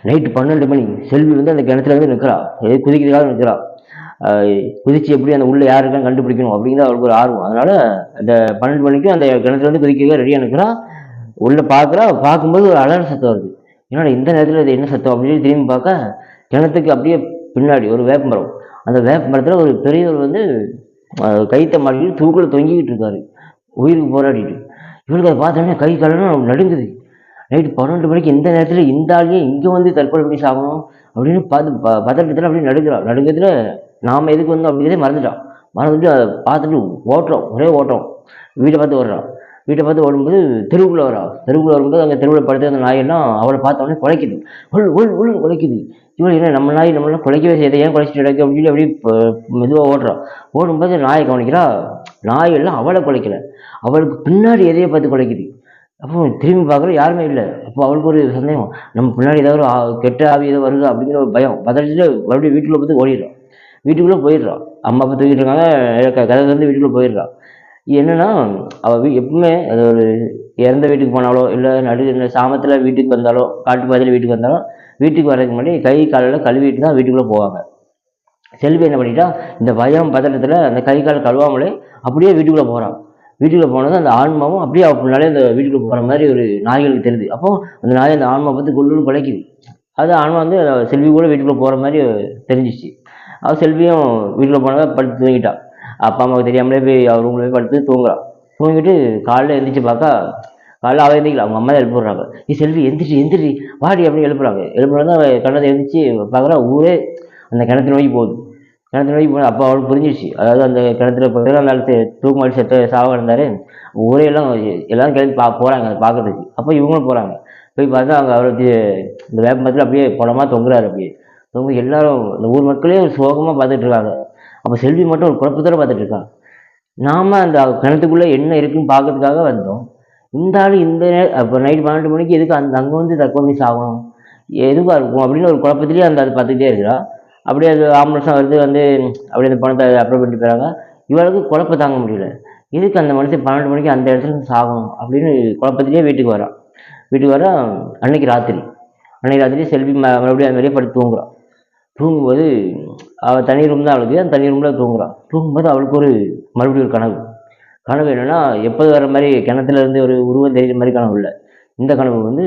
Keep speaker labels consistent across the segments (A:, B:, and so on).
A: Night 12 மணி செல்வி வந்து அந்த கிணத்துல வந்து நிற்கிறா, குதிக்கிறதுக்காக நிற்கிறா. குதிச்சு எப்படி அந்த உள்ள யார் இருக்கான்னு கண்டுபிடிக்கணும் அப்படிங்கிற அவளுக்கு ஒரு ஆர்வம். அதனால அந்த 12 மணிக்கு அந்த கிணத்துல வந்து குதிக்கிறதுக்காக ரெடியாக நிற்கிறா. உள்ள பார்க்குறா, பார்க்கும்போது ஒரு அலற சத்தம் வருது. என்னடா இந்த நேரத்தில் இது என்ன சத்தம் அப்படின்னு திரும்பி பார்க்க, கிணத்துக்கு அப்படியே பின்னாடி ஒரு வேப்பமரம். அந்த வேப்பமரத்தில் ஒரு பெரியவர் வந்து கைத்தை மாட்டிட்டு தூக்கில் தொங்கிக்கிட்டு இருக்காரு, உயிருக்கு போராடிட்டு. இவளுக்கு அதை பார்த்தோன்னே கை காலெல்லாம் நடுங்குது. நைட்டு 12 மணிக்கு இந்த நேரத்தில் இந்த ஆளையே இங்கே வந்து தற்கொலை பண்ணி சாகணும் அப்படின்னு பார்த்து பதட்டத்தில் அப்படியே நடுங்கிறான். நடுங்கத்தில் நாம் எதுக்கு வந்தோம் அப்படிங்கிறதே மறந்துட்டான். மறந்துட்டு அதை பார்த்துட்டு ஓட்டுறோம், ஒரே ஓட்டம். வீட்டை பார்த்து ஓடுறான். வீட்டை பார்த்து ஓடும்போது தெருவுக்குள்ளே வரா. தெருவுக்குள்ளே வரும்போது அங்கே தெருவில் படுத்து அந்த நாயெல்லாம் அவளை பார்த்தோன்னே குலைக்குது. உள் குலைக்குது. இவள் என்ன நம்ம நாய் நம்மளாம் குலைக்கவே செய்யுது, ஏன் குலைச்சிட்டு கிடக்கு அப்படின்னு சொல்லி அப்படியே மெதுவாக ஓடுறான். ஓடும்போது நாயை கவனிக்கிறா. நாயெல்லாம் அவளை குலைக்கல, அவளுக்கு பின்னாடி எதையை பார்த்து குலைக்குது. அப்போ திரும்பி பார்க்குற யாருமே இல்லை. அப்போ அவளுக்கு ஒரு சந்தேகம், நம்ம பின்னாடி ஏதாவது ஒரு கெட்ட ஆவி ஏதோ வருது அப்படிங்கிற ஒரு பயம். பதறிச்சுட்டு மறுபடியும் வீட்டுக்குள்ளே பார்த்து ஓடிடுறான். வீட்டுக்குள்ளே போயிடுறான். அம்மா அப்பா தூக்கிட்டு இருக்காங்க, கதை வந்து வீட்டுக்குள்ளே போயிடுறான். என்னன்னா அவள் எப்பவுமே அது ஒரு இறந்த வீட்டுக்கு போனாலோ இல்லை இந்த சாமத்தில் வீட்டுக்கு வந்தாலோ காட்டு பாதையில் வீட்டுக்கு வந்தாலும் வீட்டுக்கு வர்றதுக்கு முன்னாடி கை காலில் கழுவிட்டு தான் வீட்டுக்குள்ளே போவாங்க. செல்வி என்ன பண்ணிட்டா, இந்த பயம் பதட்டத்தில் அந்த கை கால் கழுவாமலே அப்படியே வீட்டுக்குள்ளே போகிறான். வீட்டுக்குள்ளே போனது அந்த ஆன்மாவும் அப்படியே அவள் பின்னாலே அந்த வீட்டுக்குள்ளே போகிற மாதிரி ஒரு நாய்களுக்கு தெரியுது. அப்போ அந்த நாய் அந்த ஆன்மா பார்த்து கொள்ளுன்னு குலைக்குது. அது ஆன்மா வந்து செல்வி கூட வீட்டுக்குள்ளே போகிற மாதிரி தெரிஞ்சிச்சு. அவள் செல்வியும் வீட்டுக்குள்ளே போனதை படுத்து தூங்கிட்டான். அப்பா அம்மாவுக்கு தெரியாமலே போய் அவர் ரூம்ல போய் படுத்து தூங்குறான். தூங்கிட்டு காலைல எழுந்திரிச்சு பார்க்கா, காலைல அவள் எழுந்திரிக்கல, அவங்க அம்மா தான் எழுப்புறாங்க. செல்வி எந்திரி வாடி அப்படின்னு எழுப்புறாங்க. எழுப்புறது அவள் கண்ணத்தை எழுந்திரிச்சு பார்க்குறா, ஊரே அந்த கிணத்து நோக்கி போகுது. கிணத்து நோக்கி போகுது. அப்போ அவளுக்கு புரிஞ்சிடுச்சு, அதாவது அந்த கிணத்துல அந்த தூக்கு மாடி செத்த சாவ இருந்தாரு. ஊரே எல்லாரும் கிளம்பி போகிறாங்க அதை பார்க்கறதுக்கு. அப்போ இவங்களும் போகிறாங்க. போய் பார்த்தா அங்கே அவருக்கு இந்த வேப்பமரத்தில் அப்படியே படமாக தொங்குறாரு. அப்படியே தொங்கு எல்லாரும் இந்த ஊர் மக்களே சோகமாக பார்த்துட்டு இருக்காங்க. அப்போ செல்வி மட்டும் ஒரு குழப்பத்தோட பார்த்துட்டு இருக்கான். நாம அந்த கிணத்துக்குள்ளே என்ன இருக்குன்னு பார்க்கறதுக்காக வந்தோம். இந்த ஆள் இந்த அப்போ நைட்டு 12 மணிக்கு எதுக்கு அங்கே வந்து தற்கொலை சாகணும், எதுவாக இருக்கும் அப்படின்னு ஒரு குழப்பத்திலேயே அதை பார்த்துக்கிட்டே இருக்கிறா. அப்படியே அது ஆம்புலன்ஸாக வந்து அப்படியே அந்த பணத்தை அப்ரோட் பண்ணிட்டு போகிறாங்க. இவளுக்கு குழப்பம் தாங்க முடியல. எதுக்கு அந்த மனுஷன் 12 மணிக்கு அந்த இடத்துல இருந்து சாகணும் அப்படின்னு குழப்பத்திலேயே வீட்டுக்கு வரான். வீட்டுக்கு வர அன்னைக்கு ராத்திரி செல்வி மறுபடியும் அந்த மாதிரியே படுத்து தூங்குறான். தூங்கும்போது அவள் தனி ரூம் தான் அவளுக்கு, அந்த தனி ரூமில் தூங்குறான். தூங்கும்போது அவளுக்கு மறுபடியும் ஒரு கனவு என்னென்னா, எப்போது வர மாதிரி கிணத்துல இருந்து ஒரு உருவம் தெரிகிற மாதிரி கனவு இல்லை. இந்த கனவு வந்து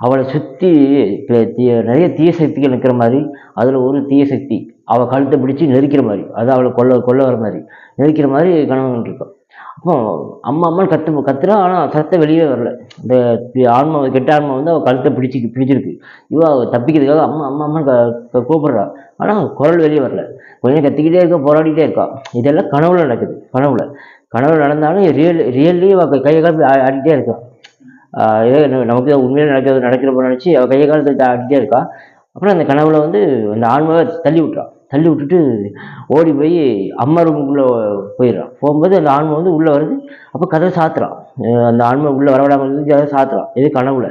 A: அவளை சுற்றி நிறைய தீய சக்திகள் நிற்கிற மாதிரி, அதில் ஒரு தீய சக்தி அவள் கழுத்தை பிடிச்சி நெரிக்கிற மாதிரி, அதான் அவளை கொல்ல வர மாதிரி நெரிக்கிற மாதிரி கனவு இருக்கும். அப்போ அம்மான்னு கத்துறா. ஆனால் சத்தம் வெளியே வரல. இந்த கெட்ட ஆன்மா வந்து அவள் கழுத்தை பிடிச்சிருக்கு. அவள் தப்பிக்கிறதுக்காக அம்மான்னு கூப்பிடுறா. ஆனால் குரல் வெளியே வரல. கொஞ்சம் கத்திக்கிட்டே இருக்கா, போராடிட்டே இருக்கா. இதெல்லாம் கனவுல நடக்குது. கனவுல நடந்தாலும் ரியல்லி அவள் கையை கால் ஆடிட்டே இருக்கான். நமக்கு உண்மையில நடக்கிறப்ப நினச்சி அவள் கையை காலத்தை ஆடிட்டே இருக்கா. அப்புறம் அந்த கனவுல வந்து அந்த ஆன்மாவை தள்ளி விட்டுட்டு ஓடி போய் அம்மா ரூமுக்குள்ளே போயிடுறான். போகும்போது அந்த ஆன்மா வந்து உள்ளே வருது. அப்போ கதவை சாத்துறான். அந்த ஆன்மா உள்ளே வரவிடாமல் இருந்து கதை சாத்துறான். இது கனவுல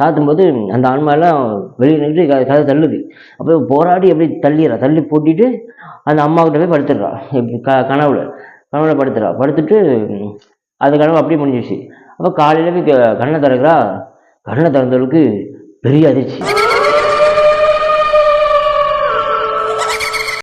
A: சாத்தும்போது அந்த ஆன்மாலாம் வெளியே நின்று கதை தள்ளுது. அப்போ போராடி எப்படி தள்ளி போட்டிட்டு அந்த அம்மாக்கிட்ட போய் படுத்துடுறான். கனவுல படுத்துட்டு அந்த கனவு அப்படியே முடிஞ்சிடுச்சு. அப்போ காலையில் போய் கண்ணை திறந்தவளுக்கு பெரிய அதிர்ச்சி.